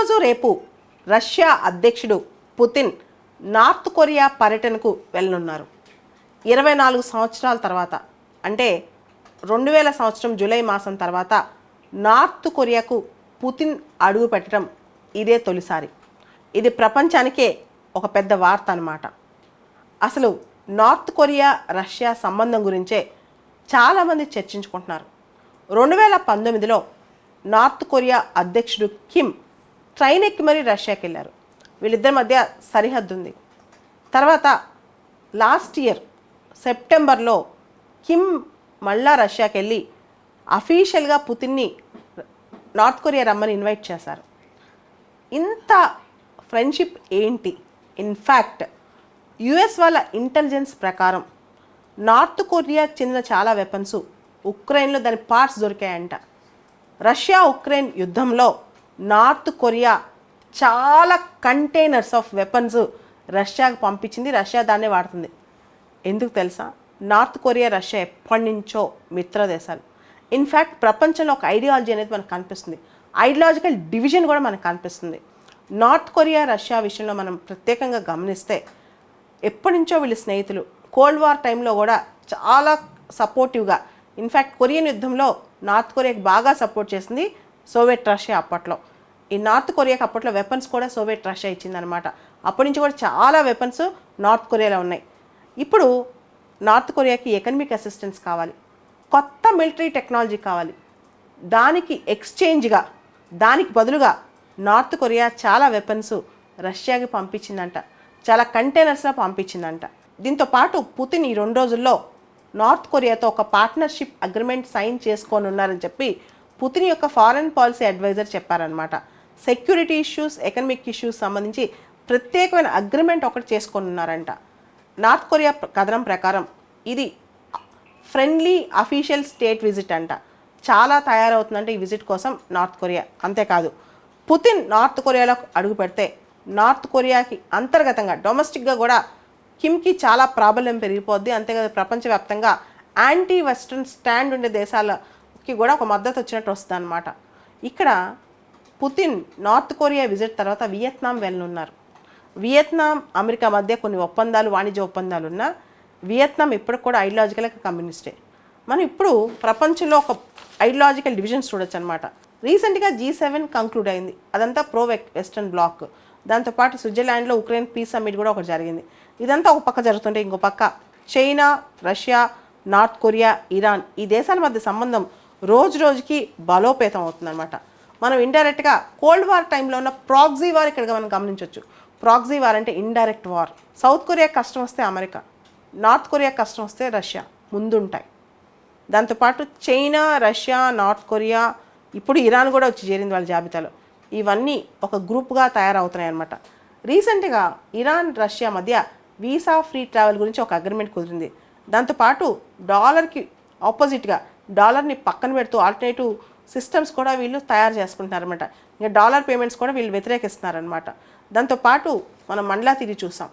ఈరోజు రేపు రష్యా అధ్యక్షుడు పుతిన్ నార్త్ కొరియా పర్యటనకు వెళ్ళనున్నారు. 24 సంవత్సరాల తర్వాత, అంటే 2000 సంవత్సరం జూలై మాసం తర్వాత నార్త్ కొరియాకు పుతిన్ అడుగు పెట్టడం ఇదే తొలిసారి. ఇది ప్రపంచానికే ఒక పెద్ద వార్త అన్నమాట. అసలు నార్త్ కొరియా రష్యా సంబంధం గురించే చాలామంది చర్చించుకుంటున్నారు. 2019లో నార్త్ కొరియా అధ్యక్షుడు కిమ్ ట్రైన్ ఎక్కి మరీ రష్యాకి వెళ్ళారు. వీళ్ళిద్దరి మధ్య సరిహద్దు ఉంది. తర్వాత లాస్ట్ ఇయర్ సెప్టెంబర్లో కిమ్ మళ్ళా రష్యాకి వెళ్ళి అఫీషియల్గా పుతిన్ని నార్త్ కొరియా రమ్మని ఇన్వైట్ చేశారు. ఇంత ఫ్రెండ్షిప్ ఏంటి? ఇన్ఫ్యాక్ట్ యుఎస్ వాళ్ళ ఇంటెలిజెన్స్ ప్రకారం నార్త్ కొరియాకి చెందిన చాలా వెపన్స్ ఉక్రెయిన్లో దాని పార్ట్స్ దొరికాయంట. రష్యా ఉక్రెయిన్ యుద్ధంలో నార్త్ కొరియా చాలా కంటైనర్స్ ఆఫ్ వెపన్స్ రష్యాకు పంపించింది. రష్యా దాన్నే వాడుతుంది. ఎందుకు తెలుసా? నార్త్ కొరియా రష్యా ఎప్పటి నుంచో మిత్రదేశాలు. ఇన్ఫ్యాక్ట్ ప్రపంచంలో ఒక ఐడియాలజీ అనేది మనకు కనిపిస్తుంది. ఐడియాలజికల్ డివిజన్ కూడా మనకు కనిపిస్తుంది. నార్త్ కొరియా రష్యా విషయంలో మనం ప్రత్యేకంగా గమనిస్తే ఎప్పటి నుంచో వీళ్ళు స్నేహితులు. కోల్డ్ వార్ టైంలో కూడా చాలా సపోర్టివ్గా, ఇన్ఫ్యాక్ట్ కొరియన్ యుద్ధంలో నార్త్ కొరియాకి బాగా సపోర్ట్ చేసింది సోవియట్ రష్యా అప్పట్లో. ఈ నార్త్ కొరియాకి అప్పట్లో వెపన్స్ కూడా సోవియట్ రష్యా ఇచ్చిందనమాట. అప్పటి నుంచి కూడా చాలా వెపన్స్ నార్త్ కొరియాలో ఉన్నాయి. ఇప్పుడు నార్త్ కొరియాకి ఎకనమిక్ అసిస్టెన్స్ కావాలి, కొత్త మిలిటరీ టెక్నాలజీ కావాలి. దానికి ఎక్స్చేంజ్గా, దానికి బదులుగా నార్త్ కొరియా చాలా వెపన్స్ రష్యాకి పంపించిందంట. చాలా కంటైనర్స్లో పంపించిందంట. దీంతో పాటు పుతిన్ ఈ 2 రోజుల్లో నార్త్ కొరియాతో ఒక పార్ట్నర్షిప్ అగ్రిమెంట్ సైన్ చేసుకోనున్నారని చెప్పి పుతిన్ యొక్క ఫారెన్ పాలసీ అడ్వైజర్ చెప్పారనమాట. సెక్యూరిటీ ఇష్యూస్, ఎకనమిక్ ఇష్యూస్ సంబంధించి ప్రత్యేకమైన అగ్రిమెంట్ ఒకటి చేసుకోనున్నారంట. నార్త్ కొరియా కథనం ప్రకారం ఇది ఫ్రెండ్లీ అఫీషియల్ స్టేట్ విజిట్ అంట. చాలా తయారవుతుందంటే ఈ విజిట్ కోసం నార్త్ కొరియా. అంతేకాదు, పుతిన్ నార్త్ కొరియాలో అడుగు పెడితే నార్త్ కొరియాకి అంతర్గతంగా డొమెస్టిక్గా కూడా కిమ్కి చాలా ప్రాబల్యం పెరిగిపోద్ది. అంతేకాదు ప్రపంచవ్యాప్తంగా యాంటీ వెస్ట్రన్ స్టాండ్ ఉండే దేశాలకి కూడా ఒక మద్దతు వచ్చినట్టు వస్తుంది అనమాట. ఇక్కడ పుతిన్ నార్త్ కొరియా విజిట్ తర్వాత వియత్నాం వెళ్ళనున్నారు. వియత్నాం అమెరికా మధ్య కొన్ని ఒప్పందాలు, వాణిజ్య ఒప్పందాలు ఉన్నా వియత్నాం ఇప్పటికి కూడా ఐడియాలజికల్గా కమ్యూనిస్టే. మనం ఇప్పుడు ప్రపంచంలో ఒక ఐడియాలజికల్ డివిజన్స్ చూడొచ్చు అనమాట. రీసెంట్గా G7 కంక్లూడ్ అయింది. అదంతా ప్రో వెస్టర్న్ బ్లాక్. దాంతోపాటు స్విట్జర్లాండ్లో ఉక్రెయిన్ పీస్ సమ్మిట్ కూడా ఒకటి జరిగింది. ఇదంతా ఒక పక్క జరుగుతుంటే ఇంకో పక్క China, Russia, north Korea, Iran ఈ దేశాల మధ్య సంబంధం రోజు రోజుకి బలోపేతం అవుతుందన్నమాట. మనం ఇండైరెక్ట్గా కోల్డ్ వార్ టైంలో ఉన్న ప్రాక్సీ వార్ ఇక్కడ మనం గమనించవచ్చు. ప్రాక్సీ వార్ అంటే ఇండైరెక్ట్ వార్. సౌత్ కొరియా కష్టం వస్తే అమెరికా, నార్త్ కొరియా కష్టం వస్తే రష్యా ముందుంటాయి. దాంతోపాటు చైనా, రష్యా, నార్త్ కొరియా, ఇప్పుడు ఇరాన్ కూడా వచ్చి చేరింది వాళ్ళ జాబితాలో. ఇవన్నీ ఒక గ్రూప్గా తయారవుతున్నాయి అన్నమాట. రీసెంట్గా ఇరాన్, రష్యా మధ్య వీసా ఫ్రీ ట్రావెల్ గురించి ఒక అగ్రిమెంట్ కుదిరింది. దాంతోపాటు డాలర్కి ఆపోజిట్గా డాలర్ని పక్కన పెడుతూ ఆల్టర్నేటివ్ సిస్టమ్స్ కూడా వీళ్ళు తయారు చేసుకుంటున్నారనమాట. ఇంకా డాలర్ పేమెంట్స్ కూడా వీళ్ళు వ్యతిరేకిస్తున్నారనమాట. దాంతోపాటు మనం మండలా తిరిగి చూసాం.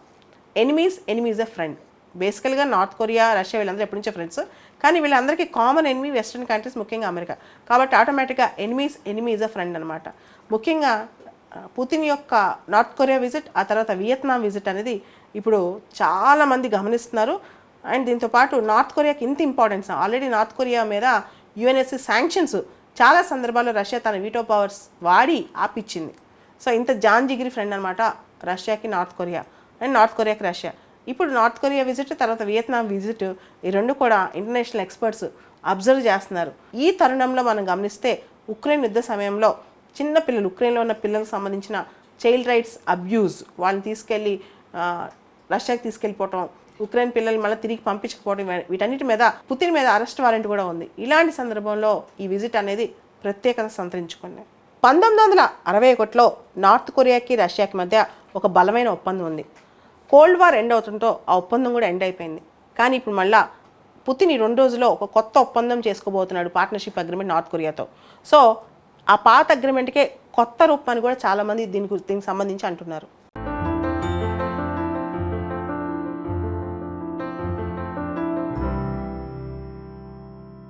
Enemies a friend. బేసికల్గా నార్త్ కొరియా, రష్యా వీళ్ళందరూ ఎప్పటి నుంచో ఫ్రెండ్స్. కానీ వీళ్ళందరికీ కామన్ ఎనిమీ వెస్ట్రన్ కంట్రీస్, ముఖ్యంగా అమెరికా. కాబట్టి ఆటోమేటిక్గా ఎనిమీస్ ఎ ఫ్రెండ్ అనమాట. ముఖ్యంగా పుతిన్ యొక్క నార్త్ కొరియా విజిట్, ఆ తర్వాత వియత్నాం విజిట్ అనేది ఇప్పుడు చాలామంది గమనిస్తున్నారు. అండ్ దీంతోపాటు నార్త్ కొరియాకి ఇంత ఇంపార్టెన్స్, ఆల్రెడీ నార్త్ కొరియా మీద యుఎన్ఎస్సి శాంక్షన్స్ చాలా సందర్భాల్లో రష్యా తన వీటో పవర్స్ వాడి ఆపిచ్చింది. సో ఇంత జాంజిగిరి ఫ్రెండ్ అనమాట రష్యాకి నార్త్ కొరియా, అండ్ నార్త్ కొరియాకి రష్యా. ఇప్పుడు నార్త్ కొరియా విజిట్, తర్వాత వియత్నాం విజిట్, ఈ రెండు కూడా ఇంటర్నేషనల్ ఎక్స్పర్ట్స్ అబ్జర్వ్ చేస్తున్నారు. ఈ తరుణంలో మనం గమనిస్తే ఉక్రెయిన్ యుద్ధ సమయంలో చిన్న పిల్లలు, ఉక్రెయిన్లో ఉన్న పిల్లలకు సంబంధించిన చైల్డ్ రైట్స్ అబ్యూజ్, వాళ్ళని తీసుకెళ్ళి రష్యాకి తీసుకెళ్ళిపోవటం, ఉక్రెయిన్ పిల్లలు మళ్ళీ తిరిగి పంపించకపోవడం, వీటన్నిటి మీద పుతిన్ మీద అరెస్ట్ వారెంట్ కూడా ఉంది. ఇలాంటి సందర్భంలో ఈ విజిట్ అనేది ప్రత్యేకత సంతరించుకుంది. 1961లో నార్త్ కొరియాకి రష్యాకి మధ్య ఒక బలమైన ఒప్పందం ఉంది. కోల్డ్ వార్ ఎండ్ అవుతుందో ఆ ఒప్పందం కూడా ఎండ్ అయిపోయింది. కానీ ఇప్పుడు మళ్ళీ పుతిన్ ఈ 2 రోజుల్లో ఒక కొత్త ఒప్పందం చేసుకోబోతున్నాడు, పార్ట్నర్షిప్ అగ్రిమెంట్ నార్త్ కొరియాతో. సో ఆ పాత అగ్రిమెంట్కే కొత్త రూపాన్ని కూడా చాలామంది దీనికి సంబంధించి అంటున్నారు.